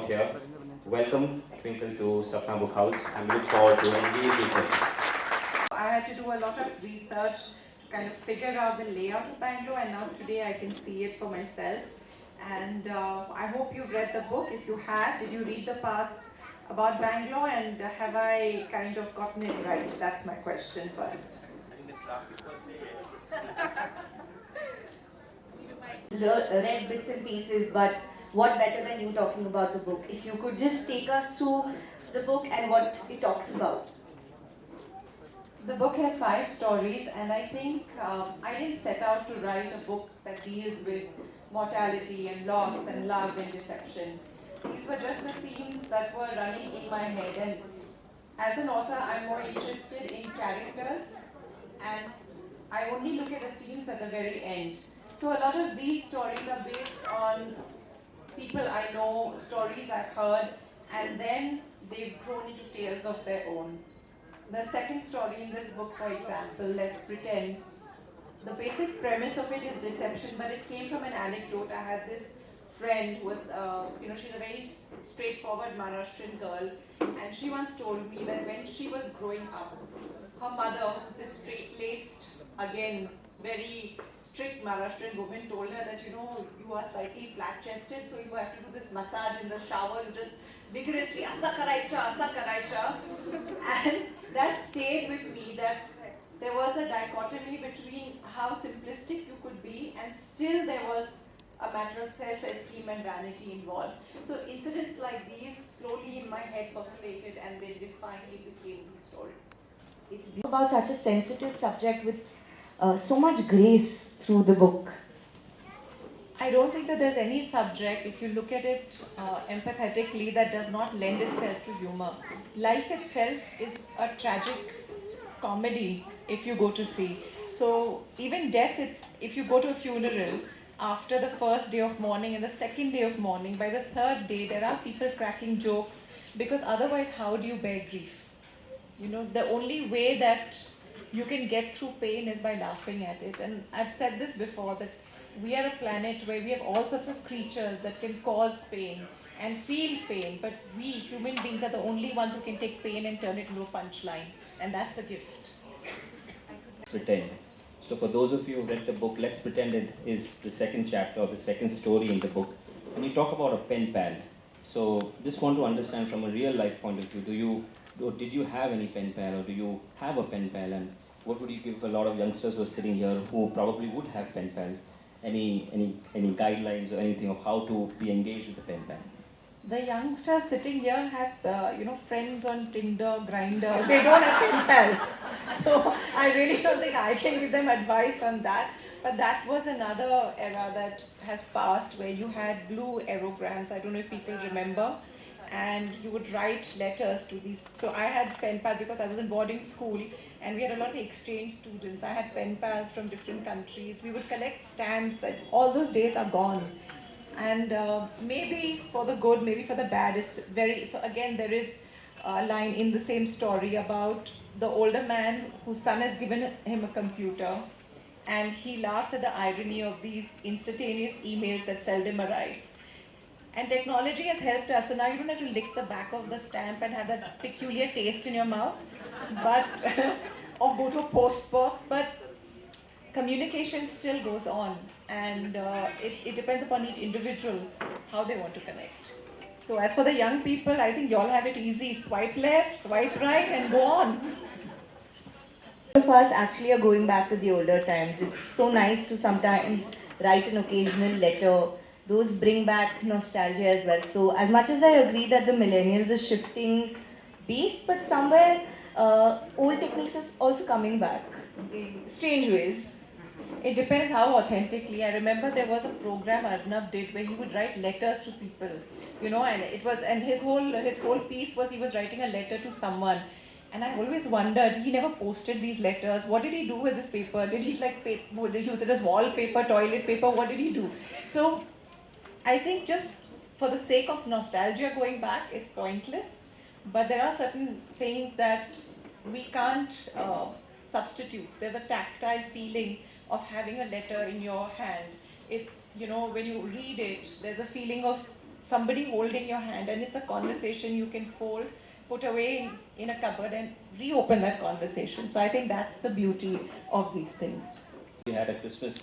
out here. Welcome, Twinkle, to Sapna Book House. I'm looking forward to engaging with you. I had to do a lot of research to kind of figure out the layout of Bangalore, and now today I can see it for myself. And I hope you've read the book. If you have, did you read the parts about Bangalore, and have I kind of gotten it right? That's my question first. Read bits and pieces, but what better than you talking about the book? If you could just take us through the book and what it talks about. The book has 5 stories, and I think I didn't set out to write a book that deals with mortality and loss and love and deception. These were just the themes that were running in my head, and as an author I'm more interested in characters, and I only look at the themes at the very end. So a lot of these stories are based on people I know, stories I've heard, and then they've grown into tales of their own. The second story in this book, for example, Let's Pretend, the basic premise of it is deception, but it came from an anecdote. I had this friend who was, she's a very straightforward Maharashtrian girl, and she once told me that when she was growing up, her mother, who's a straight-laced, again, very strict Maharashtrian woman, told her that, you are slightly flat-chested, so you have to do this massage in the shower, you just vigorously, asa karaicha. And that stayed with me, that there was a dichotomy between how simplistic you could be, and still there was a matter of self-esteem and vanity involved. So incidents like these slowly in my head percolated, and then they finally became these stories. It's about such a sensitive subject with so much grace through the book. I don't think that there's any subject, if you look at it empathetically, that does not lend itself to humor. Life itself is a tragic comedy if you go to see. So even death, if you go to a funeral, after the first day of mourning and the second day of mourning, by the third day there are people cracking jokes, because otherwise how do you bear grief? The only way that you can get through pain is by laughing at it. And I've said this before, that we are a planet where we have all sorts of creatures that can cause pain and feel pain, but we human beings are the only ones who can take pain and turn it into a punchline, and that's a gift. Pretend. So for those of you who read the book, Let's Pretend it is the second chapter or the second story in the book. And you talk about a pen pal. So just want to understand from a real life point of view, did you have any pen pal, or do you have a pen pal? And what would you give a lot of youngsters who are sitting here who probably would have pen pals? Any guidelines or anything of how to be engaged with the pen pal? The youngsters sitting here have, friends on Tinder, Grindr. They don't have pen pals. So I really don't think I can give them advice on that. But that was another era that has passed, where you had blue aerograms. I don't know if people remember. And you would write letters to these. So I had pen pals because I was in boarding school, and we had a lot of exchange students. I had pen pals from different countries. We would collect stamps, and all those days are gone. And maybe for the good, maybe for the bad, it's very... So again, there is a line in the same story about the older man whose son has given him a computer, and he laughs at the irony of these instantaneous emails that seldom arrive. And technology has helped us, so now you don't have to lick the back of the stamp and have that peculiar taste in your mouth, but or go to a post box, but communication still goes on, and it depends upon each individual how they want to connect. So as for the young people, I think you all have it easy. Swipe left, swipe right, and go on. All of us actually are going back to the older times. It's so nice to sometimes write an occasional letter. Those bring back nostalgia as well. So as much as I agree that the millennials are shifting beast, but somewhere old techniques is also coming back in strange ways. It depends how authentically. I remember there was a program Arnab did where he would write letters to people, and his whole piece was he was writing a letter to someone. And I always wondered, he never posted these letters. What did he do with this paper? Did he use it as wallpaper, toilet paper? What did he do? So I think just for the sake of nostalgia, going back is pointless. But there are certain things that we can't substitute. There's a tactile feeling of having a letter in your hand. It's, when you read it, there's a feeling of somebody holding your hand, and it's a conversation you can fold, put away in a cupboard, and reopen that conversation. So I think that's the beauty of these things. We had a Christmas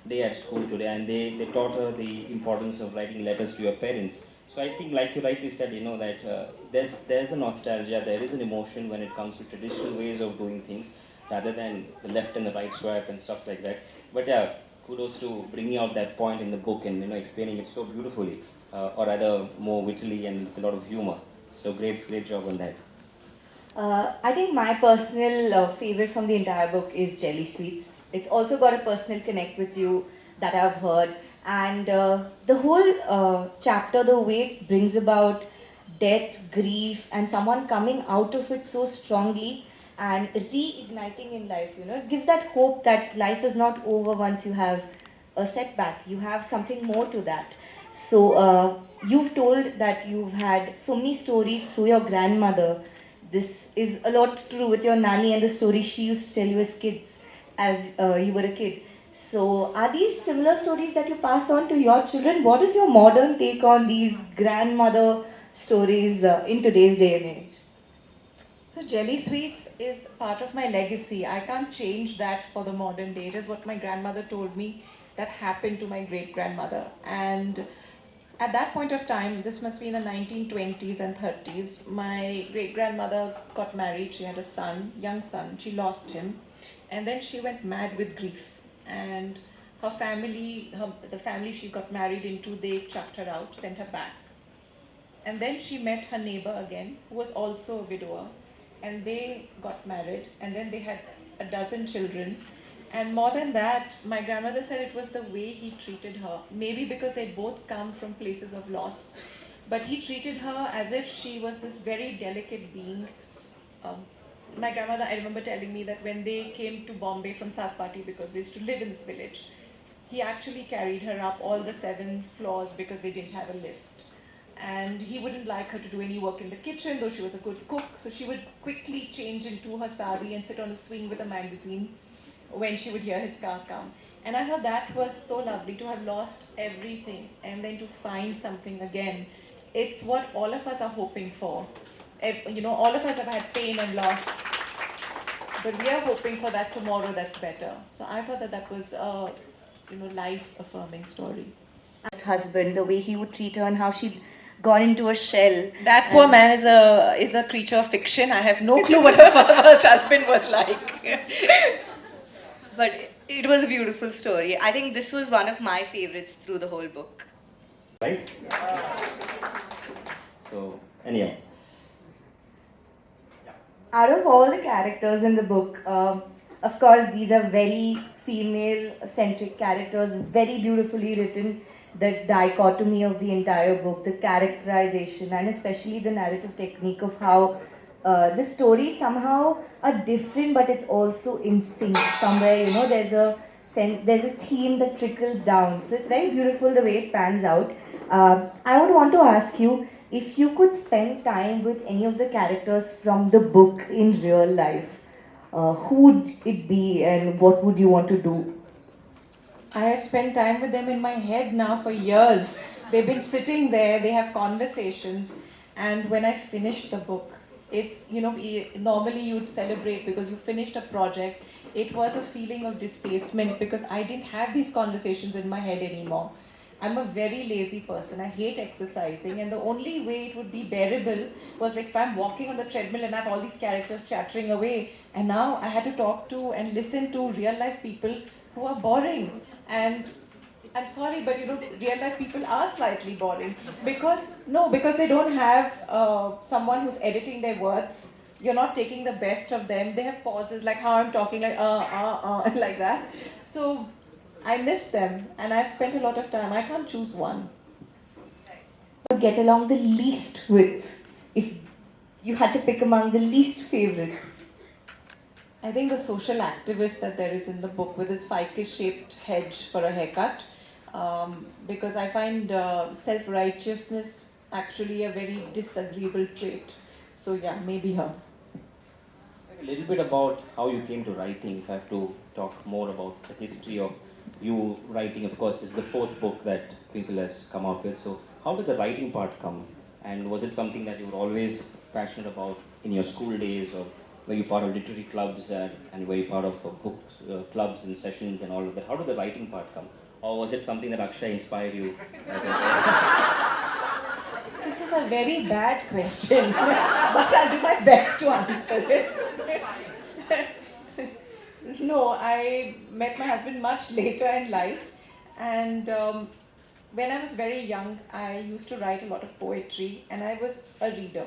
day at school today, and they taught her the importance of writing letters to your parents. So I think, like you rightly said, that there's a nostalgia, there is an emotion when it comes to traditional ways of doing things, rather than the left and the right swipe and stuff like that. But yeah, kudos to bringing out that point in the book and explaining it so beautifully, or rather more wittily and with a lot of humor. So great job on that. I think my personal favorite from the entire book is Jelly Sweets. It's also got a personal connect with you that I've heard. And the whole chapter, the way it brings about death, grief, and someone coming out of it so strongly and reigniting in life, it gives that hope that life is not over once you have a setback. You have something more to that. So you've told that you've had so many stories through your grandmother. This is a lot to do with your nanny and the stories she used to tell you as kids, as you were a kid. So are these similar stories that you pass on to your children? What is your modern take on these grandmother stories in today's day and age? So Jelly Sweets is part of my legacy. I can't change that for the modern day. It is what my grandmother told me that happened to my great-grandmother. And at that point of time, this must be in the 1920s and 30s, my great-grandmother got married. She had a son, young son. She lost him. And then she went mad with grief. And her family, the family she got married into, they chucked her out, sent her back. And then she met her neighbor again, who was also a widower. And they got married. And then they had a dozen children. And more than that, my grandmother said it was the way he treated her. Maybe because they both come from places of loss. But he treated her as if she was this very delicate being. My grandmother, I remember telling me that when they came to Bombay from South Party, because they used to live in this village, he actually carried her up all the 7 floors because they didn't have a lift. And he wouldn't like her to do any work in the kitchen, though she was a good cook. So she would quickly change into her sari and sit on a swing with a magazine when she would hear his car come. And I thought that was so lovely, to have lost everything and then to find something again. It's what all of us are hoping for. All of us have had pain and loss, but we are hoping for that tomorrow that's better. So I thought that was a life-affirming story. Husband, the way he would treat her and how she'd gone into a shell. That poor man is a creature of fiction. I have no clue what her first husband was like. But it was a beautiful story. I think this was one of my favorites through the whole book. Right? So, anyhow. Out of all the characters in the book, of course, these are very female-centric characters, very beautifully written. The dichotomy of the entire book, the characterization, and especially the narrative technique of how the stories somehow are different, but it's also in sync. Somewhere, there's a theme that trickles down. So it's very beautiful the way it pans out. I would want to ask you, if you could spend time with any of the characters from the book in real life, who would it be and what would you want to do? I have spent time with them in my head now for years. They've been sitting there, they have conversations, and when I finish the book, it's, normally you'd celebrate because you finished a project. It was a feeling of displacement because I didn't have these conversations in my head anymore. I'm a very lazy person. I hate exercising, and the only way it would be bearable was like if I'm walking on the treadmill and I have all these characters chattering away, and now I had to talk to and listen to real life people who are boring. And I'm sorry, but real life people are slightly boring because they don't have someone who's editing their words. You're not taking the best of them. They have pauses like how I'm talking, like like that. So I miss them, and I've spent a lot of time. I can't choose one. Get along the least with, if you had to pick among the least favorite? I think the social activist that there is in the book with his ficus-shaped hedge for a haircut, because I find self-righteousness actually a very disagreeable trait. So yeah, maybe her. A little bit about how you came to writing, if I have to talk more about the history of you writing. Of course, this is the 4th book that Twinkle has come out with. So how did the writing part come? And was it something that you were always passionate about in your school days, or were you part of literary clubs and were you part of book clubs and sessions and all of that? How did the writing part come? Or was it something that Akshay inspired you? This is a very bad question, but I'll do my best to answer it. No, I met my husband much later in life, and when I was very young, I used to write a lot of poetry, and I was a reader.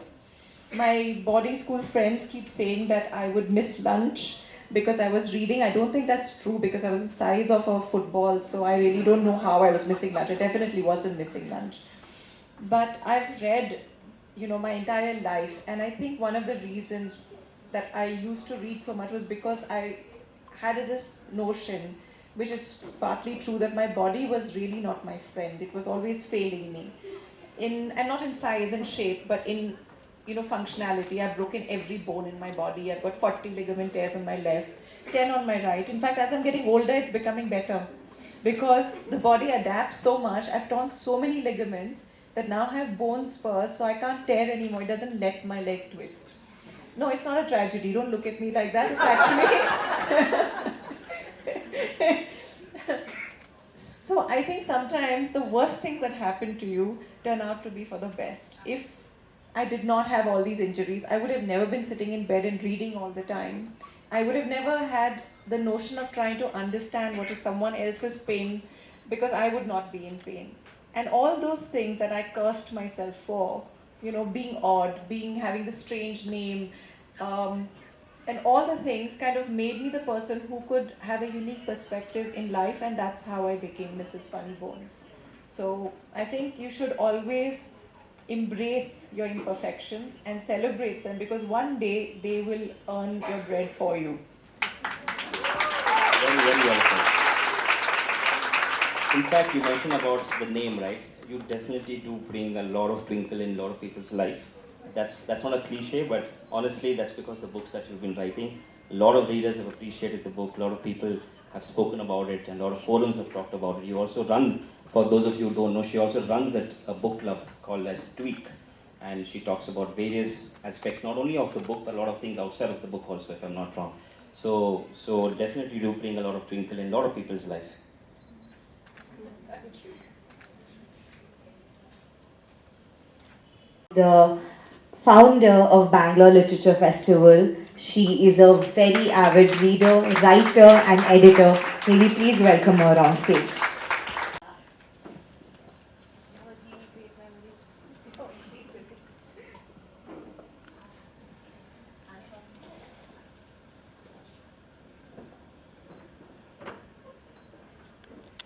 My boarding school friends keep saying that I would miss lunch because I was reading. I don't think that's true because I was the size of a football, so I really don't know how I was missing lunch. I definitely wasn't missing lunch. But I've read, my entire life, and I think one of the reasons that I used to read so much was because I had this notion, which is partly true, that my body was really not my friend. It was always failing me, and not in size and shape, but in functionality. I've broken every bone in my body. I've got 40 ligament tears on my left, 10 on my right. In fact, as I'm getting older, it's becoming better because the body adapts so much. I've torn so many ligaments that now I have bone spurs, so I can't tear anymore. It doesn't let my leg twist. No, it's not a tragedy. Don't look at me like that. It's actually... So I think sometimes the worst things that happen to you turn out to be for the best. If I did not have all these injuries, I would have never been sitting in bed and reading all the time. I would have never had the notion of trying to understand what is someone else's pain, because I would not be in pain. And all those things that I cursed myself for, being odd, having the strange name, and all the things kind of made me the person who could have a unique perspective in life, and that's how I became Mrs. Funny Bones. So I think you should always embrace your imperfections and celebrate them, because one day they will earn your bread for you. Very, very well said. In fact, you mentioned about the name, right? You definitely do bring a lot of twinkle in a lot of people's life. That's not a cliche, but honestly, that's because the books that you've been writing, a lot of readers have appreciated the book, a lot of people have spoken about it, and a lot of forums have talked about it. You also run, for those of you who don't know, she also runs a book club called as Tweak, and she talks about various aspects, not only of the book, but a lot of things outside of the book also, if I'm not wrong. So definitely do bring a lot of twinkle in a lot of people's life. Thank you. The founder of Bangalore Literature Festival. She is a very avid reader, writer and editor. May we please welcome her on stage.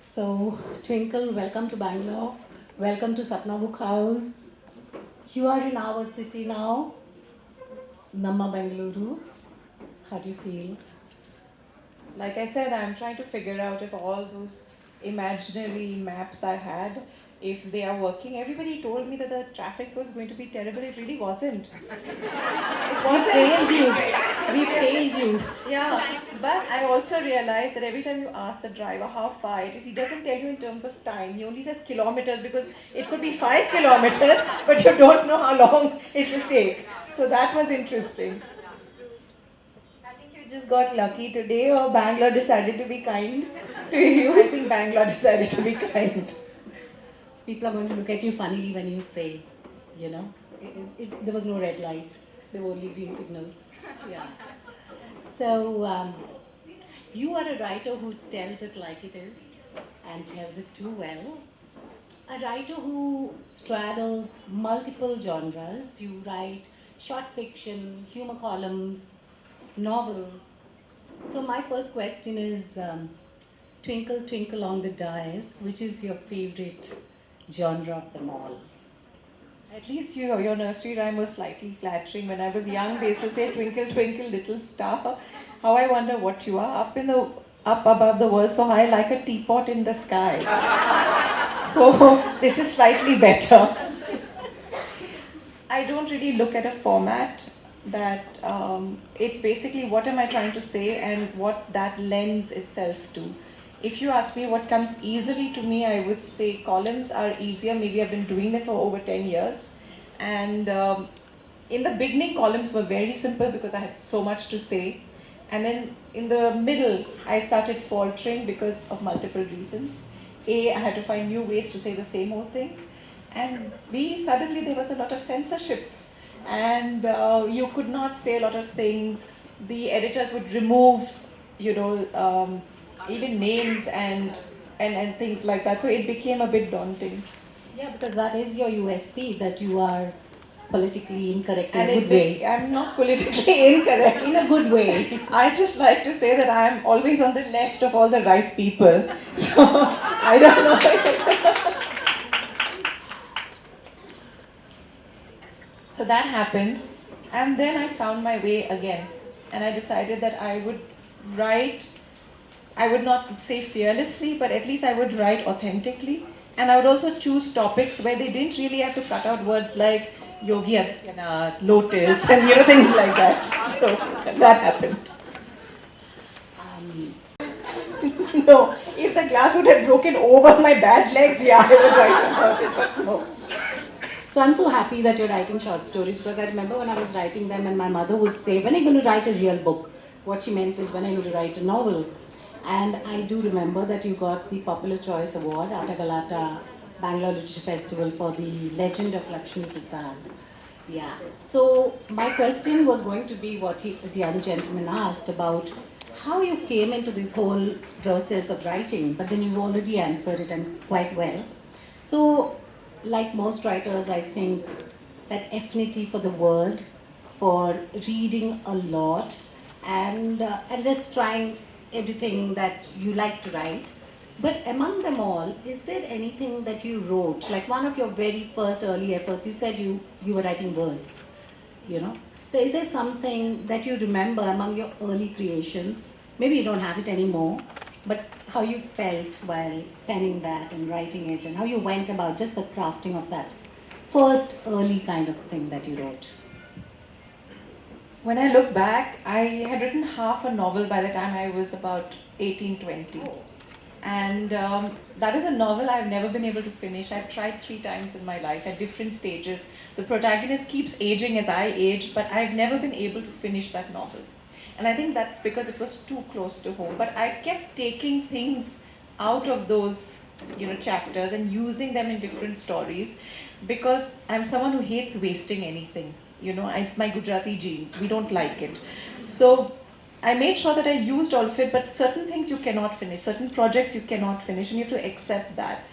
So, Twinkle, welcome to Bangalore. Welcome to Sapna Book House. You are in our city now, Namma Bengaluru. How do you feel? Like I said, I'm trying to figure out if all those imaginary maps I had, if they are working. Everybody told me that the traffic was going to be terrible. It really wasn't. It wasn't. Failed you. We failed you. Yeah, but I also realized that every time you ask the driver how far it is, he doesn't tell you in terms of time. He only says kilometers, because it could be 5 kilometers, but you don't know how long it will take. So that was interesting. I think you just got lucky today, or Bangalore decided to be kind to you. I think Bangalore decided to be kind. People are going to look at you funnily when you say, there was no red light. There were only green signals. Yeah. So, you are a writer who tells it like it is and tells it too well. A writer who straddles multiple genres. You write short fiction, humor columns, novel. So my first question is, Twinkle, Twinkle on the Dice, which is your favorite genre of them all? At least your nursery rhyme was slightly flattering. When I was young, they used to say, "Twinkle, twinkle, little star, how I wonder what you are, up above the world so high, like a teapot in the sky." So this is slightly better. I don't really look at a format. That it's basically what am I trying to say and what that lends itself to. if you ask me what comes easily to me, I would say columns are easier. Maybe I've been doing them for over 10 years. And in the beginning, columns were very simple because I had so much to say. And then in the middle, I started faltering because of multiple reasons. A, I had to find new ways to say the same old things. And B, suddenly there was a lot of censorship. And you could not say a lot of things. The editors would remove, even names and things like that. So it became a bit daunting. Yeah, because that is your USP, that you are politically incorrect in And a good way. I'm not politically incorrect. In a good way. I just like to say that I am always on the left of all the right people. So I don't know. So that happened, and then I found my way again, and I decided that I would write. I would not say fearlessly, but at least I would write authentically. And I would also choose topics where they didn't really have to cut out words like Yogi Adityanath, Lotus, and things like that. So that happened. No, if the glass would have broken over my bad legs, yeah, I would write about it, but no. So I'm so happy that you're writing short stories, because I remember when I was writing them and my mother would say, when are you going to write a real book? What she meant is, when are you going to write a novel? And I do remember that you got the Popular Choice Award at Agalata Bangalore Literature Festival for the Legend of Lakshmi Prasad. Yeah. So my question was going to be what the other gentleman asked about how you came into this whole process of writing, but then you've already answered it and quite well. So, like most writers, I think that affinity for the word, for reading a lot, and just trying everything that you like to write. But among them all, is there anything that you wrote, like one of your very first early efforts? You said you were writing verse, So is there something that you remember among your early creations? Maybe you don't have it anymore, but how you felt while penning that and writing it, and how you went about just the crafting of that first early kind of thing that you wrote? When I look back, I had written half a novel by the time I was about 18, 20. And that is a novel I've never been able to finish. I've tried 3 times in my life at different stages. The protagonist keeps aging as I age, but I've never been able to finish that novel. And I think that's because it was too close to home. But I kept taking things out of those, chapters and using them in different stories, because I'm someone who hates wasting anything. It's my Gujarati genes. We don't like it. So I made sure that I used all of it, but certain things you cannot finish, certain projects you cannot finish, and you have to accept that.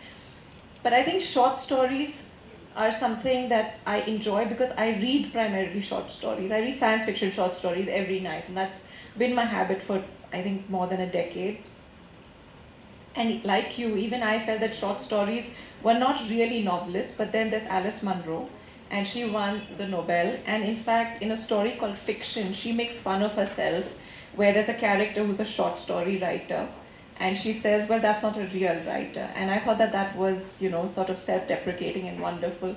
But I think short stories are something that I enjoy because I read primarily short stories. I read science fiction short stories every night, and that's been my habit for, I think, more than a decade. And like you, even I felt that short stories were not really novelists, but then there's Alice Munro, and she won the Nobel. And in fact, in a story called Fiction, she makes fun of herself, where there's a character who's a short story writer, and she says, well, that's not a real writer. And I thought that was, sort of self-deprecating and wonderful.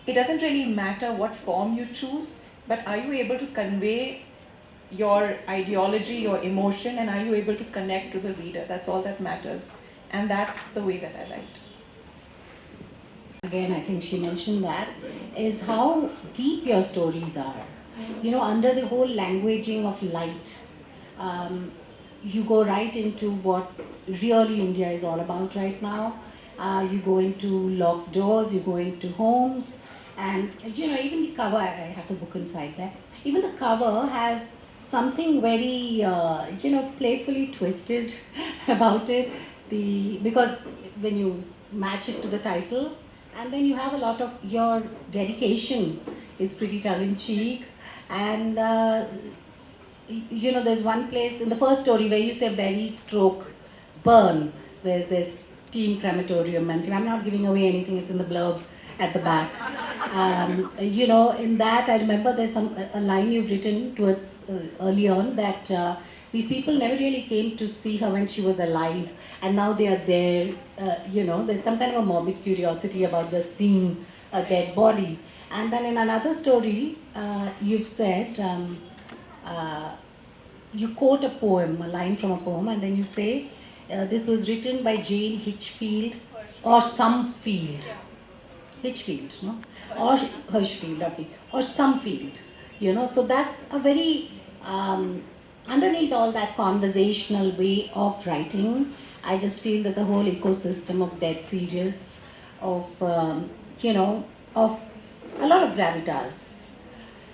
It doesn't really matter what form you choose, but are you able to convey your ideology, your emotion, and are you able to connect to the reader? That's all that matters. And that's the way that I write. Again, I think she mentioned that, is how deep your stories are. Under the whole languaging of light, you go right into what really India is all about right now. You go into locked doors, you go into homes, and even the cover, I have the book inside there, even the cover has something very, playfully twisted about it, because when you match it to the title, and then you have a lot of your dedication is pretty tongue-in-cheek, and there's one place in the first story where you say bury, stroke, burn. There's this team crematorium, and I'm not giving away anything, it's in the blurb at the back. In that I remember there's a line you've written towards early on that these people never really came to see her when she was alive, and now they are there. There's some kind of a morbid curiosity about just seeing a dead body. And then in another story, you've said, you quote a poem, a line from a poem, and then you say, This was written by Jane Hitchfield or Sumfield. Hitchfield, no? Or Hirschfield, okay. Or Sumfield. So that's a very, underneath all that conversational way of writing, I just feel there's a whole ecosystem of dead serious, of, of a lot of gravitas.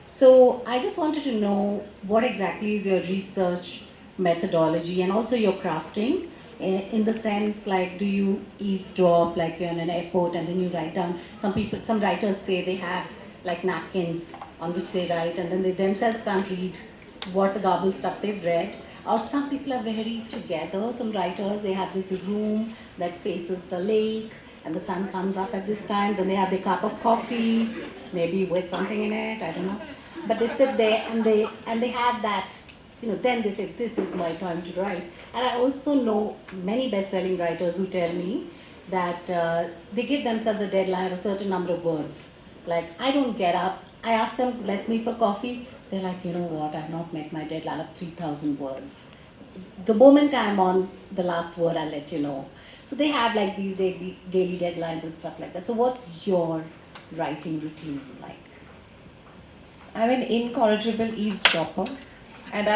So I just wanted to know what exactly is your research methodology and also your crafting, in the sense, like, do you eavesdrop, like you're in an airport and then you write down, some writers say they have like napkins on which they write and then they themselves can't read what's the garbled stuff they've read. Or some people are very together, some writers, they have this room that faces the lake and the sun comes up at this time, then they have their cup of coffee, maybe with something in it, I don't know. But they sit there and they have that, then they say, this is my time to write. And I also know many best-selling writers who tell me that they give themselves a deadline of a certain number of words. Like, I don't get up, I ask them, let's meet for coffee. They're like, you know what, I've not met my deadline of 3,000 words. The moment I'm on the last word, I'll let you know. So they have like these daily deadlines and stuff like that. So what's your writing routine like? I'm an incorrigible eavesdropper, and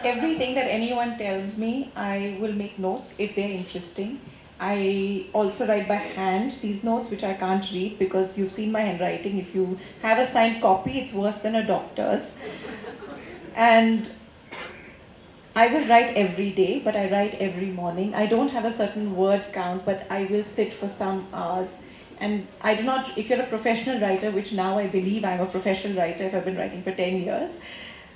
everything that anyone tells me, I will make notes if they're interesting. I also write by hand these notes, which I can't read because you've seen my handwriting. If you have a signed copy, it's worse than a doctor's. And I will write every day, but I write every morning. I don't have a certain word count, but I will sit for some hours. And I do not, if you're a professional writer, which now I believe I'm a professional writer, if I've been writing for 10 years,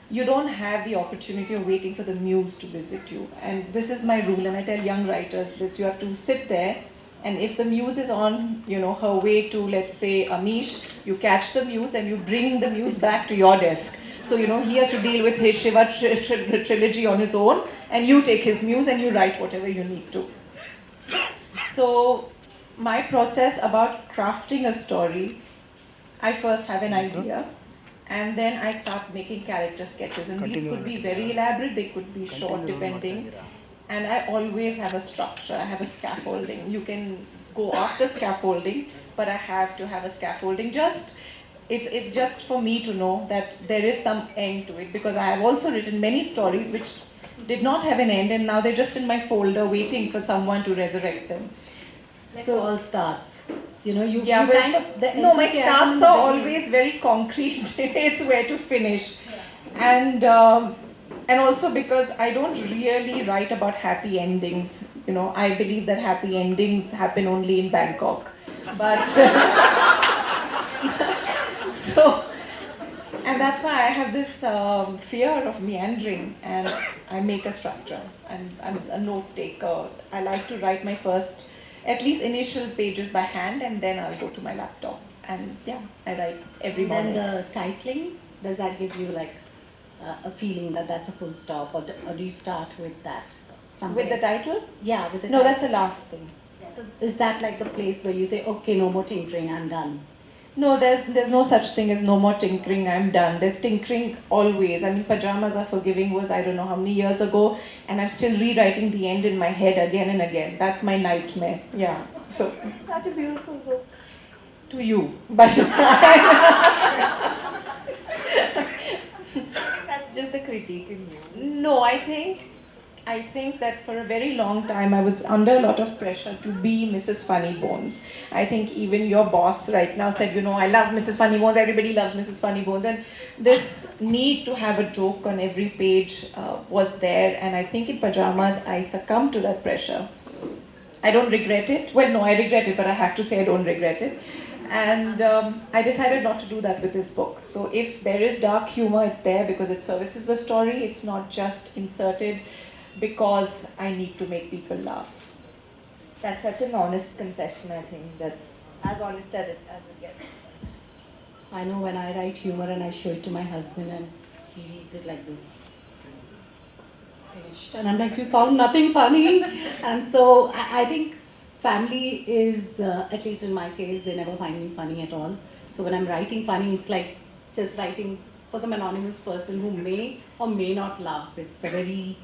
you don't have the opportunity of waiting for the muse to visit you. And this is my rule, and I tell young writers this: you have to sit there, and if the muse is on, her way to, let's say, Amish, you catch the muse and you bring the muse back to your desk. So, he has to deal with his Shiva trilogy on his own, and you take his muse and you write whatever you need to. So, my process about crafting a story, I first have an idea, and then I start making character sketches. And these could be very elaborate, they could be short, depending. And I always have a structure, I have a scaffolding. You can go off the scaffolding, but I have to have a scaffolding. It's just for me to know that there is some end to it, because I have also written many stories which did not have an end, and now they're just in my folder waiting for someone to resurrect them. So all starts. My starts are always very concrete. It's where to finish. And also because I don't really write about happy endings. I believe that happy endings happen only in Bangkok. But and that's why I have this fear of meandering, and I make a structure. I'm a note taker. I like to write my first, at least initial pages by hand, and then I'll go to my laptop. And I write every morning. Then the titling, does that give you like a feeling that that's a full stop, or do you start with that? With the title? Yeah, with the No, title. that's the last thing. So is that like the place where you say, okay, no more tinkering, I'm done? No, there's no such thing as no more tinkering, I'm done. There's tinkering always. I mean, Pajamas Are Forgiving was I don't know how many years ago, and I'm still rewriting the end in my head again and again. That's my nightmare. Yeah. So Such a beautiful book. To you, but That's just the critique in you. no, I think that for a very long time I was under a lot of pressure to be Mrs. Funny Bones. I think even your boss right now said, I love Mrs. Funny Bones, everybody loves Mrs. Funny Bones. And this need to have a joke on every page was there. And I think in Pajamas I succumbed to that pressure. I don't regret it. Well, no, I regret it, but I have to say I don't regret it. And I decided not to do that with this book. So if there is dark humor, it's there because it services the story. It's not just inserted because I need to make people laugh. That's such an honest confession, I think. That's as honest as it gets. I know when I write humor and I show it to my husband and he reads it like this. Finished. And I'm like, you found nothing funny? And so I think family is, at least in my case, they never find me funny at all. So when I'm writing funny, it's like just writing for some anonymous person who may or may not laugh. It's a very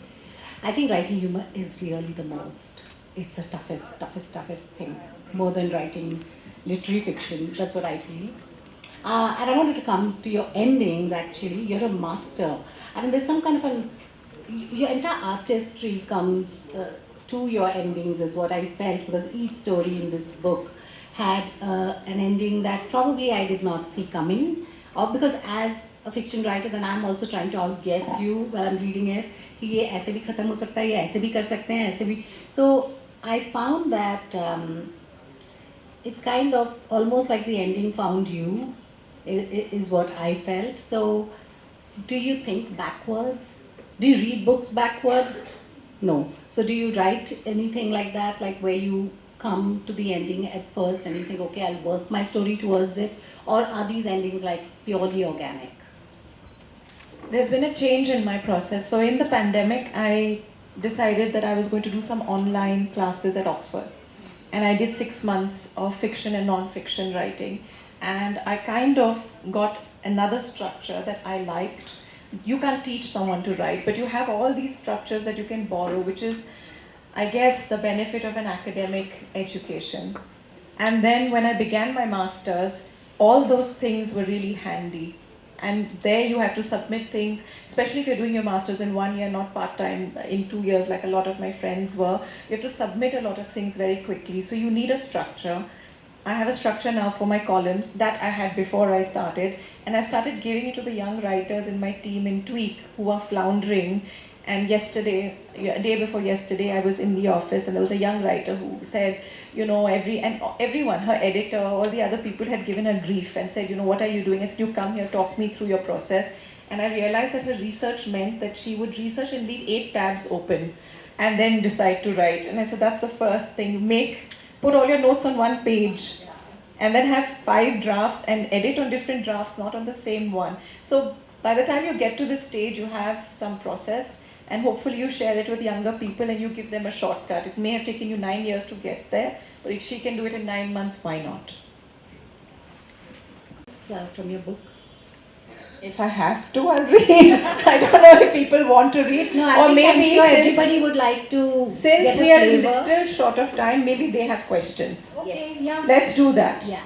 I think writing humor is really the most. It's the toughest thing. More than writing literary fiction. That's what I feel. And I wanted to come to your endings actually. You're a master. I mean, there's some kind of your entire artistry comes to your endings, is what I felt, because each story in this book had an ending that probably I did not see coming. Or because as a fiction writer, then I'm also trying to outguess you while I'm reading it. कि ये ऐसे भी खत्म हो सकता है, ये ऐसे भी कर सकते हैं, ऐसे भी. So I found that it's kind of almost like the ending found you, is what I felt. So, do you think backwards? Do you read books backward? No. So, do you write anything like that, like where you come to the ending at first and you think, okay, I'll work my story towards it? Or are these endings like purely organic? There's been a change in my process. So in the pandemic, I decided that I was going to do some online classes at Oxford. And I did 6 months of fiction and non-fiction writing. And I kind of got another structure that I liked. You can't teach someone to write, but you have all these structures that you can borrow, which is, I guess, the benefit of an academic education. And then when I began my master's, all those things were really handy. And there you have to submit things, especially if you're doing your master's in 1 year, not part-time in 2 years, like a lot of my friends were. You have to submit a lot of things very quickly. So you need a structure. I have a structure now for my columns that I had before I started. And I started giving it to the young writers in my team in Tweak who are floundering. And yesterday, a day before yesterday, I was in the office and there was a young writer who said, you know, everyone, her editor, all the other people had given her grief and said, you know, what are you doing? I said, you come here, talk me through your process. And I realized that her research meant that she would research and leave 8 tabs open and then decide to write. And I said, that's the first thing. Put all your notes on one page and then have 5 drafts and edit on different drafts, not on the same one. So by the time you get to this stage, you have some process. And hopefully you share it with younger people and you give them a shortcut. It may have taken you 9 years to get there, but if she can do it in 9 months, why not? From your book? If I have to, I'll read. I don't know if people want to read. No, I'm sure everybody would like to Since get we are a flavor. little short of time, maybe they have questions. Yes. Yeah. Let's do that. Yeah.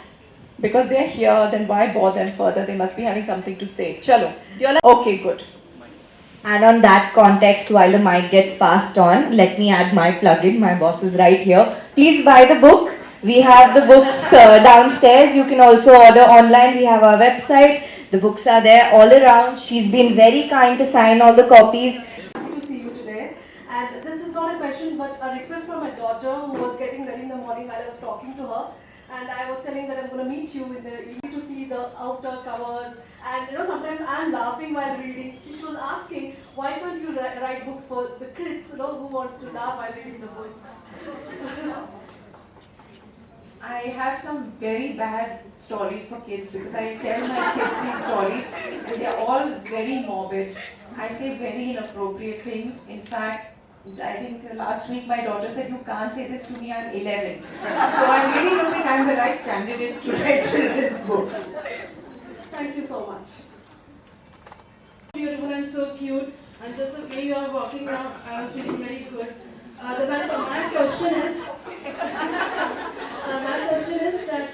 Because they're here, then why bore them further? They must be having something to say. Chalo. Okay, good. And on that context, while the mic gets passed on, let me add my plug-in. My boss is right here. Please buy the book. We have the books downstairs. You can also order online. We have our website. The books are there all around. She's been very kind to sign all the copies. Happy to see you today. And this is not a question, but a request from my daughter who was getting ready in the morning while I was talking to her. And I was telling that I'm going to meet you in the evening to see the outer covers. And you know, sometimes I'm laughing while reading. She was asking, why can't you write books for the kids, you know, who wants to laugh while reading the books? I have some very bad stories for kids because I tell my kids these stories and they're all very morbid. I say very inappropriate things. In fact, I think last week my daughter said, you can't say this to me, I'm 11. So I really don't think I'm the right candidate to write children's books. Thank you so much. Beautiful and so cute, and just the way you are walking around, I was feeling very good. My question is that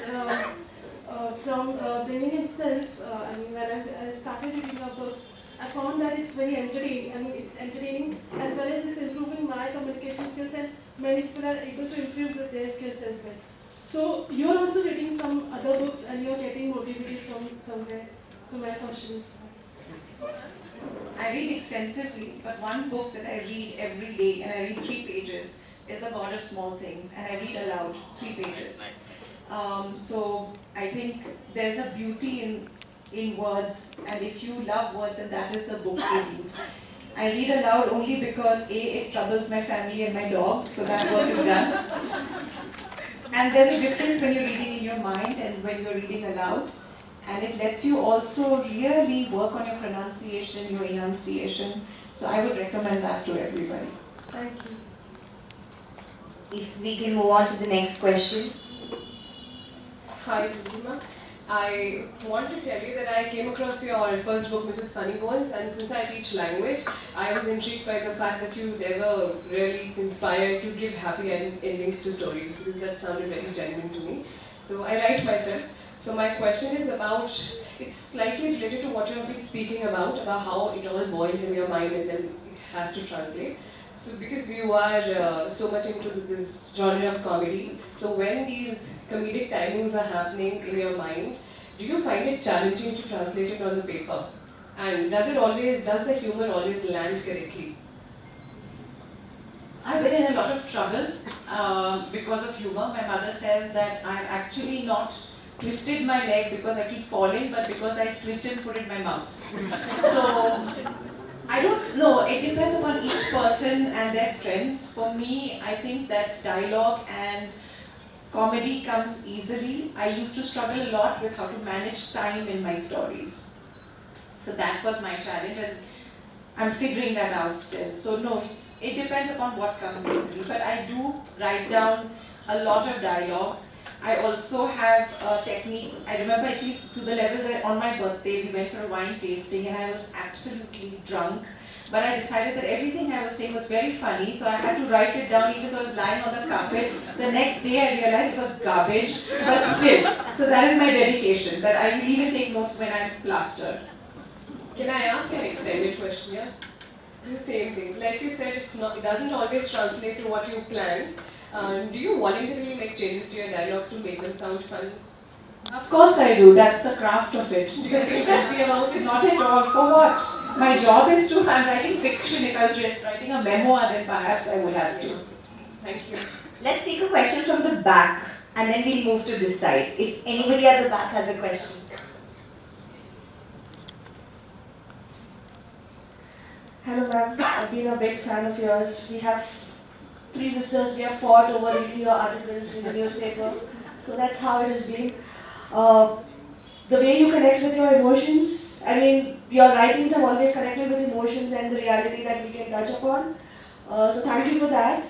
from beginning itself, I mean, when I started reading your books, I found that it's very entertaining. I mean, it's entertaining as well as it's improving my communication skills, and many people are able to improve with their skills as well. So you're also reading some other books and you're getting motivated from somewhere. So my question is. I read extensively, but one book that I read every day, and I read 3 pages, is The God of Small Things, and I read aloud 3 pages. So I think there's a beauty in words, and if you love words, and that is the book for you. I read aloud only because it troubles my family and my dogs, so that work is done. And there's a difference when you're reading in your mind and when you're reading aloud. And it lets you also really work on your pronunciation, your enunciation. So I would recommend that to everybody. Thank you. If we can move on to the next question. Hi, Rima. I want to tell you that I came across your first book, Mrs. Funny Bones, and since I teach language, I was intrigued by the fact that you never really inspired to give happy endings to stories, because that sounded very genuine to me. So I write myself. So my question is about, it's slightly related to what you have been speaking about how it all boils in your mind and then it has to translate. So because you are so much into this genre of comedy, so when these comedic timings are happening in your mind, do you find it challenging to translate it on the paper? And does the humor always land correctly? I've been in a lot of trouble because of humor. My mother says that I'm actually not twisted my leg because I keep falling, but because I twist and put it in my mouth. So I don't know, it depends upon each person and their strengths. For me, I think that dialogue and comedy comes easily. I used to struggle a lot with how to manage time in my stories. So that was my challenge, and I'm figuring that out still. So no, it depends upon what comes easily. But I do write down a lot of dialogues. I also have a technique. I remember at least to the level that on my birthday we went for a wine tasting and I was absolutely drunk. But I decided that everything I was saying was very funny, so I had to write it down even though it was lying on the carpet. The next day I realized it was garbage, but still. So that is my dedication, that I will even take notes when I'm plastered. Can I ask an extended question here? The same thing. Like you said, it doesn't always translate to what you planned. Do you voluntarily make changes to your dialogues to make them sound fun? Of course I do, that's the craft of it. Do you feel guilty about it? Not at all. For what? My job is to, I'm writing fiction. If I was writing a memoir, then perhaps I would have to. Thank you. Let's take a question from the back and then we'll move to this side. If anybody at the back has a question. Hello ma'am, I've been a big fan of yours. We have three sisters, we have fought over reading your articles in the newspaper. So that's how it has been. The way you connect with your emotions, I mean, your writings have always connected with emotions and the reality that we can touch upon. So thank you for that.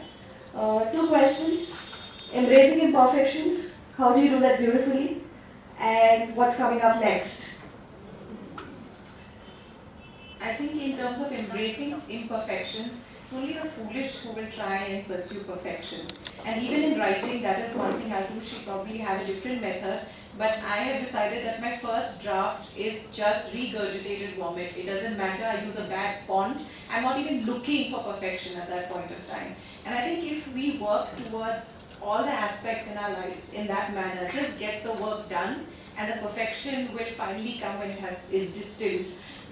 Two questions. Embracing imperfections, how do you do that beautifully? And what's coming up next? I think in terms of embracing imperfections, it's only the foolish who will try and pursue perfection. And even in writing, that is one thing I do. She probably have a different method. But I have decided that my first draft is just regurgitated vomit. It doesn't matter, I use a bad font. I'm not even looking for perfection at that point of time. And I think if we work towards all the aspects in our lives in that manner, just get the work done, and the perfection will finally come when it is distilled,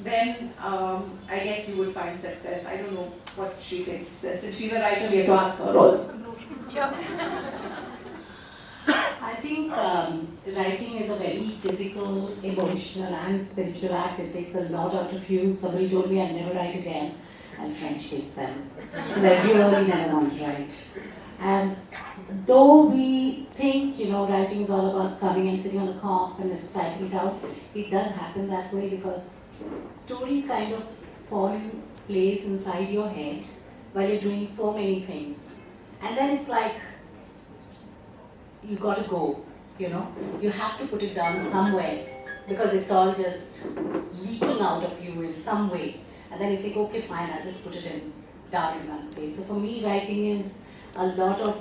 then I guess you will find success. I don't know what she thinks. Since she's a writer, we have to ask her also. I think writing is a very physical, emotional and spiritual act. It takes a lot out of you. Somebody told me I'd never write again. I'll French kiss them. Because I really never want to write. And though we think, writing is all about coming and sitting on the comp and just typing it out, it does happen that way because stories kind of fall in place inside your head while you're doing so many things. And then it's like, you got to go, You have to put it down somewhere because it's all just leaking out of you in some way. And then you think, okay, fine, I'll just put it down in one place. So for me, writing is a lot of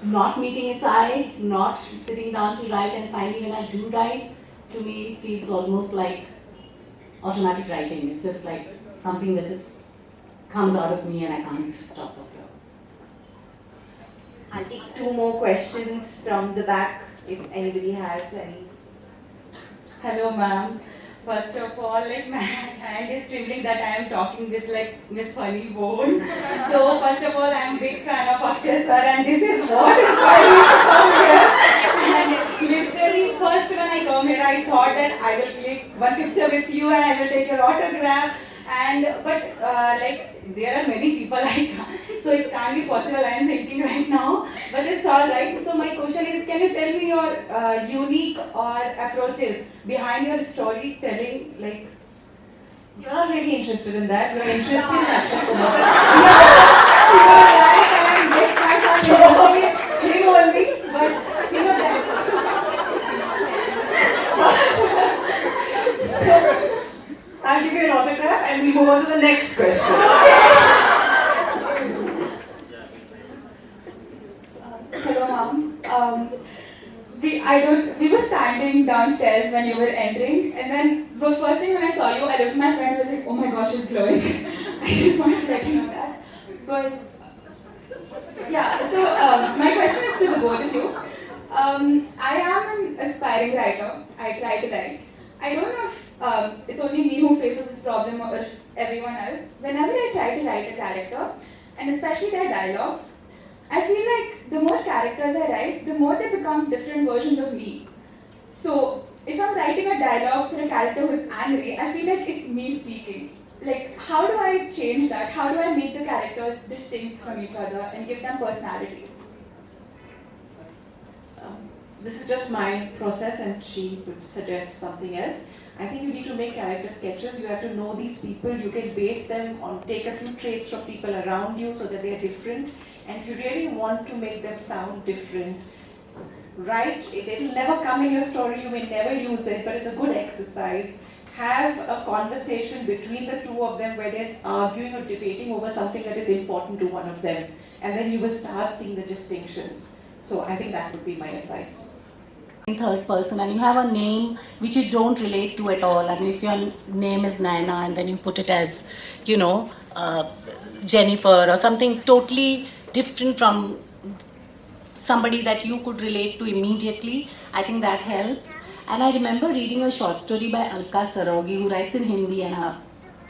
not meeting its eye, not sitting down to write, and finally when I do write, to me it feels almost like automatic writing. It's just like something that just comes out of me and I can't stop the flow. I'll take two more questions from the back if anybody has any. Hello ma'am. First of all, my hand is trembling that I am talking with Miss Funny Bone. So first of all, I am a big fan of Akshay sir and this is what inspired me to come here. And literally first when I come here, I thought that I will click one picture with you and I will take your autograph. But there are many people so it can't be possible. I am thinking right now, but it's all right. So my question is, can you tell me your unique or approaches behind your storytelling? You're not really interested in that. You're interested in Akshay Kumar. Him only, but that. So, I'll give you an autograph and we move on to the next question. Hello, Mom. We were standing downstairs when you were entering, and then the first thing when I saw you, I looked at my friend and was like, oh my gosh, she's glowing. I just wanted to let you know that. But yeah, so my question is to the both of you. I am an aspiring writer. I try to write. I don't know if it's only me who faces this problem or if everyone else. Whenever I try to write a character, and especially their dialogues, I feel like the more characters I write, the more they become different versions of me. So if I'm writing a dialogue for a character who's angry, I feel like it's me speaking. Like, how do I change that? How do I make the characters distinct from each other and give them personalities? This is just my process and she would suggest something else. I think you need to make character sketches. You have to know these people. You can base them on, take a few traits from people around you so that they are different. And if you really want to make them sound different, write it. It will never come in your story. You may never use it, but it's a good exercise. Have a conversation between the two of them where they're arguing or debating over something that is important to one of them. And then you will start seeing the distinctions. So I think that would be my advice. In third person, and you have a name which you don't relate to at all. I mean, if your name is Naina and then you put it as, Jennifer or something totally different from somebody that you could relate to immediately, I think that helps. And I remember reading a short story by Alka Sarogi, who writes in Hindi, and her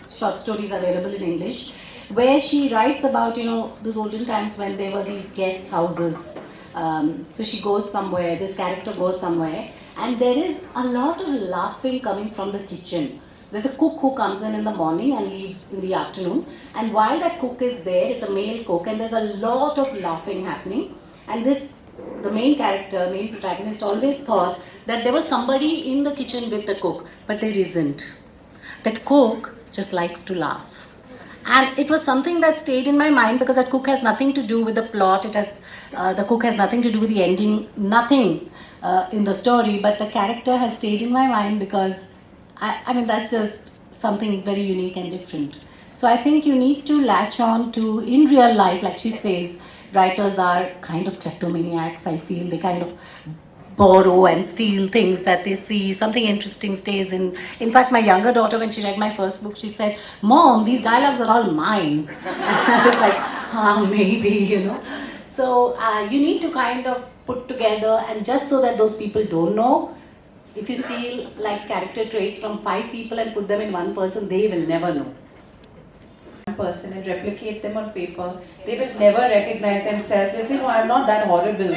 short stories available in English, where she writes about, those olden times when there were these guest houses. So she goes somewhere, this character goes somewhere, and there is a lot of laughing coming from the kitchen. There's a cook who comes in the morning and leaves in the afternoon, and while that cook is there, it's a male cook, and there's a lot of laughing happening. And the main character, main protagonist, always thought that there was somebody in the kitchen with the cook, but there isn't. That cook just likes to laugh. And it was something that stayed in my mind because that cook has nothing to do with the plot. The cook has nothing to do with the ending, nothing in the story, but the character has stayed in my mind because, I mean, that's just something very unique and different. So I think you need to latch on to, in real life, like she says, writers are kind of kleptomaniacs, I feel. They kind of borrow and steal things that they see. Something interesting stays in. In fact, my younger daughter, when she read my first book, she said, "Mom, these dialogues are all mine." I was like, maybe, So you need to kind of put together, and just so that those people don't know, if you steal like character traits from 5 people and put them in one person, they will never know. Person and replicate them on paper, they will never recognize themselves. They'll say, no, I'm not that horrible.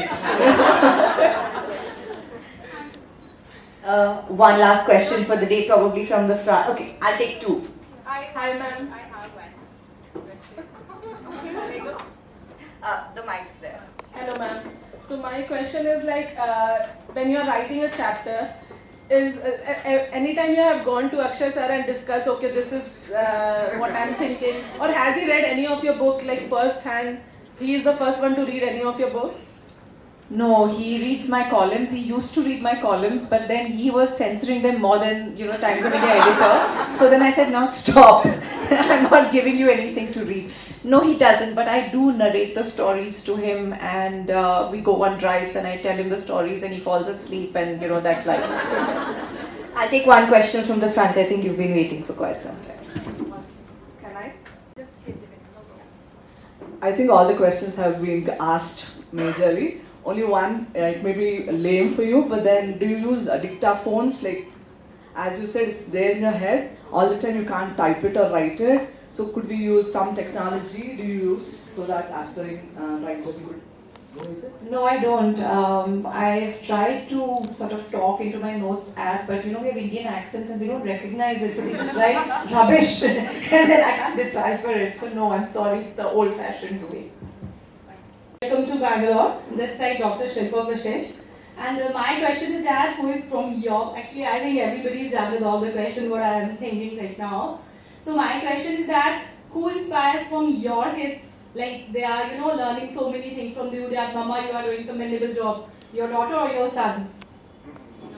One last question for the day, probably from the front. Okay, I'll take 2. Hi ma'am. I have one. The mic's there. Hello ma'am. So my question is like, when you're writing a chapter, is anytime you have gone to Akshay sir and discussed, okay, this is what I'm thinking, or has he read any of your book like first hand? He is the first one to read any of your books? No, he reads my columns. He used to read my columns, but then he was censoring them more than, Times of India editor. So then I said, now stop. I'm not giving you anything to read. No, he doesn't, but I do narrate the stories to him, and we go on drives and I tell him the stories and he falls asleep, and that's life. I'll take one question from the front. I think you've been waiting for quite some time. Can I? I think all the questions have been asked majorly. Only one, it may be lame for you, but then do you use dictaphones? Like, as you said, it's there in your head. All the time you can't type it or write it. So could we use some technology do you use so that aspiring writers could go with it? No, I don't. I've tried to sort of talk into my notes app, but we have Indian accents and they don't recognize it, so they just write rubbish and then I can't decipher it. So no, I'm sorry, it's the old-fashioned way. Welcome to Bangalore. This side, Dr. Shilpa Vashish. And my question is that who is from York? Actually, I think everybody is done with all the questions what I am thinking right now. So my question is that who inspires from your kids? Like they are, learning so many things from you. That Mama, you are doing commendable job. Your daughter or your son?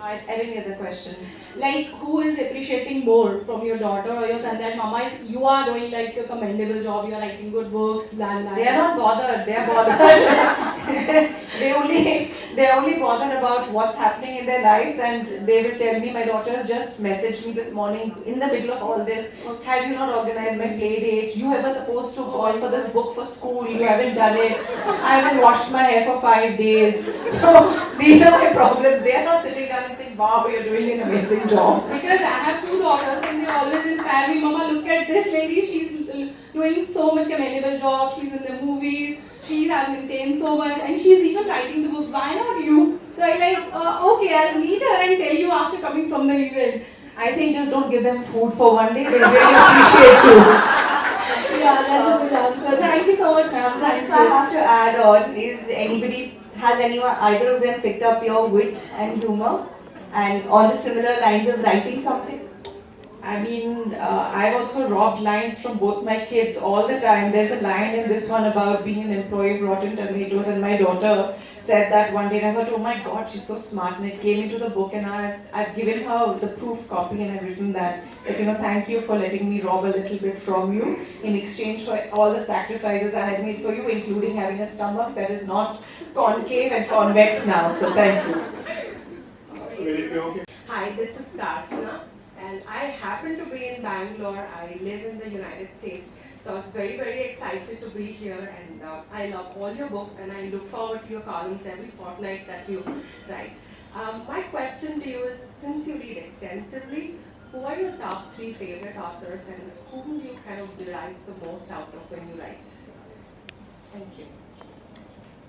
I didn't get the question. Like, who is appreciating more from your daughter or your son that mama, you are doing like a commendable job, you are writing good books, blah blah. They are not bothered. They are bothered. they only bothered about what's happening in their lives, and they will tell me, my daughters just messaged me this morning in the middle of all this. Have you not organized my play date? You were supposed to call for this book for school. You haven't done it. I haven't washed my hair for 5 days. So these are my problems. They are not sitting down and saying, wow, you're doing an amazing job. Because I have 2 daughters and they always inspire me. Mama, look at this lady. She's doing so much commendable job. She's in the movies. She has maintained so much, and she's even writing the books. Why not you? So I like, okay, I'll meet her and tell you after coming from the event. I think just don't give them food for one day. They really appreciate you. Yeah, that's a good answer. Thank you so much, ma'am. Thank If I you. have to add on, has anyone, either of them picked up your wit and humor and on the similar lines of writing something? I mean, I've also robbed lines from both my kids all the time. There's a line in this one about being an employee of Rotten Tomatoes, and my daughter said that one day, and I thought, oh my God, she's so smart, and it came into the book, and I've given her the proof copy, and I've written that, thank you for letting me rob a little bit from you in exchange for all the sacrifices I had made for you, including having a stomach that is not concave and convex now. So thank you. Hi, this is Karthana, and I happen to be in Bangalore. I live in the United States, so I was very, very excited to be here, and I love all your books, and I look forward to your columns every fortnight that you write. My question to you is, since you read extensively, who are your top 3 favorite authors, and whom do you kind of derive the most out of when you write? Thank you.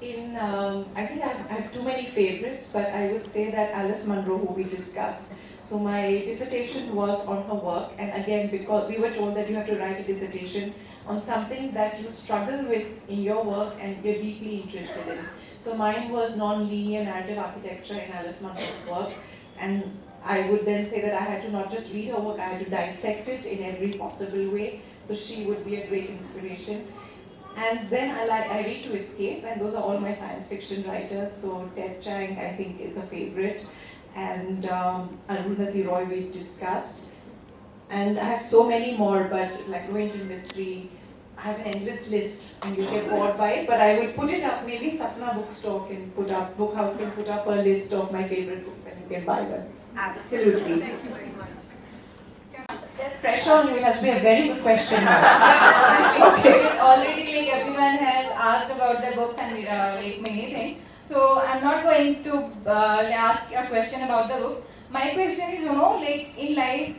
I think I have too many favorites, but I would say that Alice Munro, who we discussed. So my dissertation was on her work, and again, because we were told that you have to write a dissertation on something that you struggle with in your work and you're deeply interested in. So mine was non-linear narrative architecture in Alice Munro's work, and I would then say that I had to not just read her work, I had to dissect it in every possible way. So she would be a great inspiration. And then I read to escape, and those are all my science fiction writers. So Ted Chiang, I think, is a favorite, and Arundhati Roy we discussed. And I have so many more, but like going to mystery, I have an endless list, and you get bored by it. But I will put it up. Maybe Sapna Bookstore can put up, Book House can put up a list of my favorite books, and you can buy them. Absolutely. Thank you very much. There's pressure on you. It has to be a very good question now. Okay. Already, like everyone has asked about the books and like many things. So I'm not going to ask a question about the book. My question is, like in life,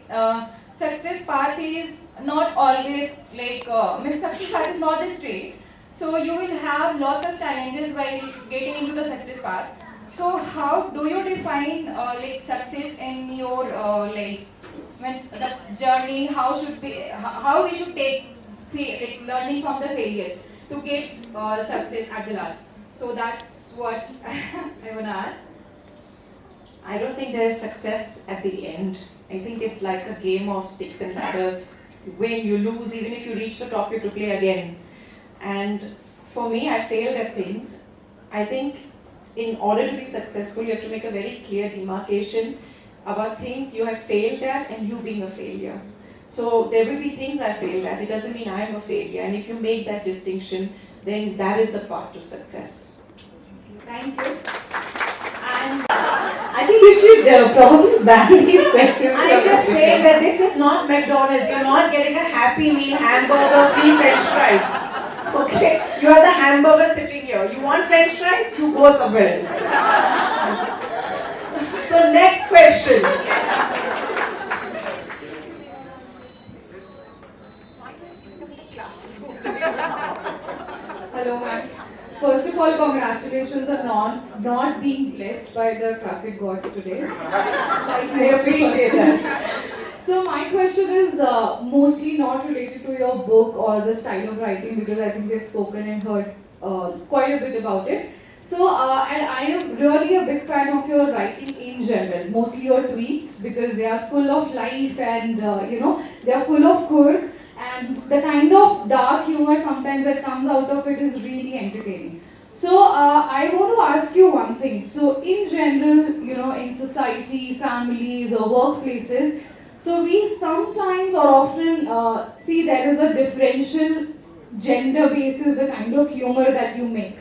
success path is not always like success path is not straight. So you will have lots of challenges while getting into the success path. So how do you define like success in your like when the journey? How we should take like learning from the failures to get success at the last. So that's what I want to ask. I don't think there's success at the end. I think it's like a game of sticks and ladders. You win, you lose, even if you reach the top, you have to play again. And for me, I failed at things. I think in order to be successful, you have to make a very clear demarcation about things you have failed at and you being a failure. So there will be things I failed at. It doesn't mean I am a failure. And if you make that distinction, then that is the path to success. Thank you. And I think you should probably ban these questions. I'm just saying that this is not McDonald's. You're not getting a Happy Meal hamburger, free French fries. Okay? You are the hamburger sitting here. You want French fries? You go somewhere else. So next question. Hello, ma'am. First of all, congratulations on not being blessed by the traffic gods today. I appreciate that. So my question is mostly not related to your book or the style of writing, because I think we've spoken and heard quite a bit about it. So, and I am really a big fan of your writing in general, mostly your tweets, because they are full of life and they are full of quirk. And the kind of dark humor sometimes that comes out of it is really entertaining. So I want to ask you one thing. So in general, in society, families or workplaces, so we sometimes or often see there is a differential gender basis, the kind of humor that you make.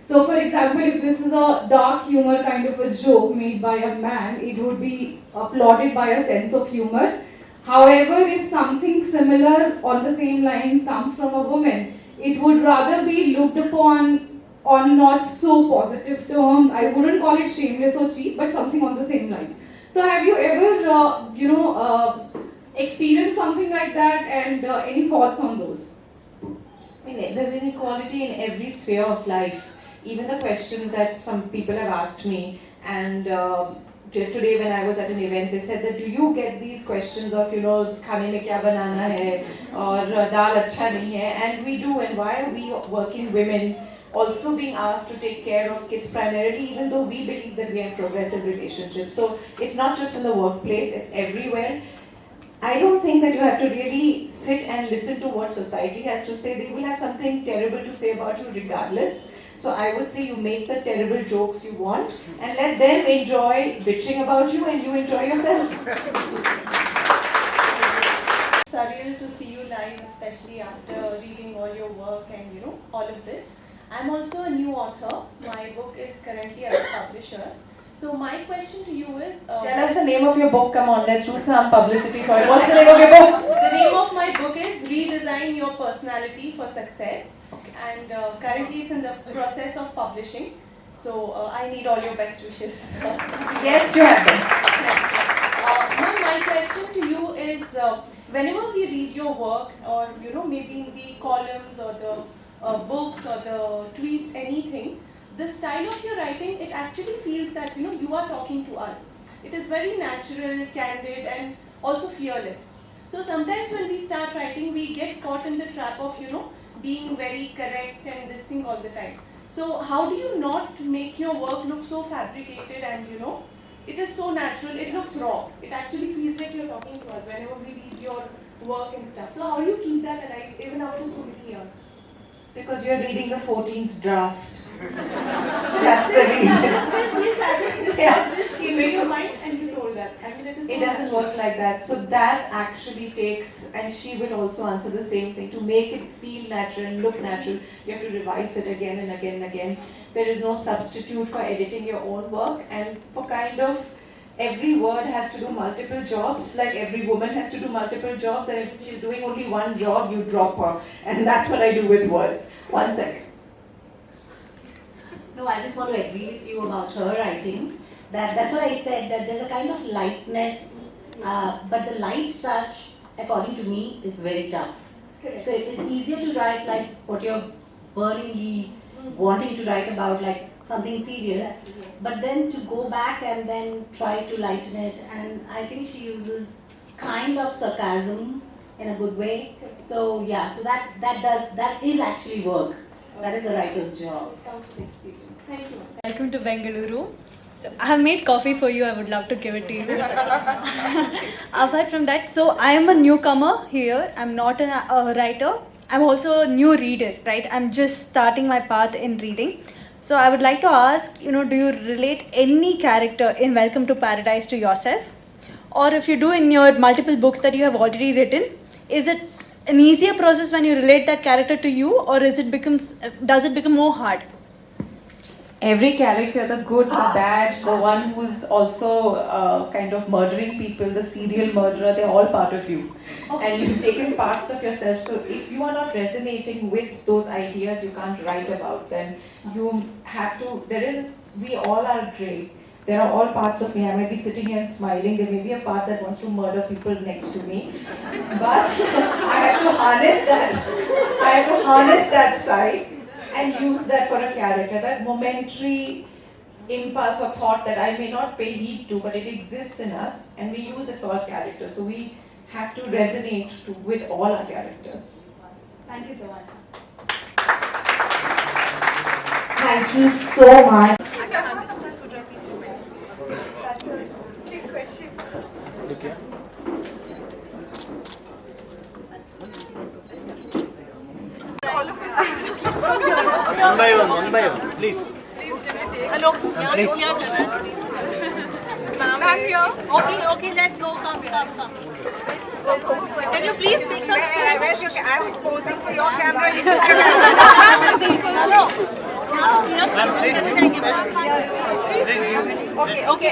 So for example, if this is a dark humor kind of a joke made by a man, it would be applauded by a sense of humor. However, if something similar on the same lines comes from a woman, it would rather be looked upon on not so positive terms. I wouldn't call it shameless or cheap, but something on the same lines. So have you ever, experienced something like that, and any thoughts on those? I mean, there's inequality in every sphere of life. Even the questions that some people have asked me, and today when I was at an event, they said that do you get these questions of, khane mein kya banana hai, or dal acha nahi hai, and we do, and why are we working women also being asked to take care of kids primarily, even though we believe that we are in progressive relationships. So it's not just in the workplace, it's everywhere. I don't think that you have to really sit and listen to what society has to say. They will have something terrible to say about you regardless. So I would say you make the terrible jokes you want and let them enjoy bitching about you and you enjoy yourself. Surreal to see you live, especially after reading all your work and all of this. I'm also a new author. My book is currently at the publishers. So my question to you is... Tell us the name of your book. Come on, let's do some publicity for it. What's the name of your book? The name of my book is Redesign Your Personality for Success. And currently it's in the process of publishing. So I need all your best wishes. Yes, you have them. Ma'am, my question to you is, whenever we read your work, or maybe in the columns or the books or the tweets, anything, the style of your writing, it actually feels that you are talking to us. It is very natural, candid, and also fearless. So sometimes when we start writing, we get caught in the trap of being very correct and this thing all the time. So how do you not make your work look so fabricated and it is so natural, it looks raw. It actually feels like you're talking to us whenever we read your work and stuff. So how do you keep that alive even after so many years? Because you're reading the 14th draft. That's the reason. Just came in your mind and you told us. I mean, it doesn't work like that. So that actually takes, and she will also answer the same thing, to make it feel natural and look natural. You have to revise it again and again and again. There is no substitute for editing your own work, and for kind of every word has to do multiple jobs, like every woman has to do multiple jobs, and if she's doing only one job, you drop her. And that's what I do with words. 1 second. No, I just want to agree with you about her writing. That's what I said, that there's a kind of lightness, but the light touch, according to me, is very tough. Correct. So it's easier to write like what you're burningly wanting to write about, like something serious, but then to go back and then try to lighten it, and I think she uses kind of sarcasm in a good way. So yeah, so that is actually work. That is a writer's job. It comes with experience. Thank you. Welcome to Bengaluru. So I have made coffee for you. I would love to give it to you. Apart from that, so I am a newcomer here. I'm not a writer. I'm also a new reader, right? I'm just starting my path in reading. So I would like to ask, do you relate any character in Welcome to Paradise to yourself? Or if you do in your multiple books that you have already written, is it an easier process when you relate that character to you, or does it become more hard? Every character, the good, the bad, the one who's also kind of murdering people, the serial murderer, they're all part of you. And you've taken parts of yourself. So if you are not resonating with those ideas, you can't write about them. You have to, we all are great. There are all parts of me. I might be sitting here and smiling. There may be a part that wants to murder people next to me. But I have to harness that. I have to harness that side and use that for a character. That momentary impulse or thought that I may not pay heed to, but it exists in us, and we use it for our characters. So we have to resonate with all our characters. Thank you so much. Thank you so much. I can understand for driving women. That's a big question. One by one. please. Hello. Please. Ma'am here. Okay, let's go. Come. Can you please make some space? I'm posing for your camera. Hello. Ma'am, please. Okay,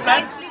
guys.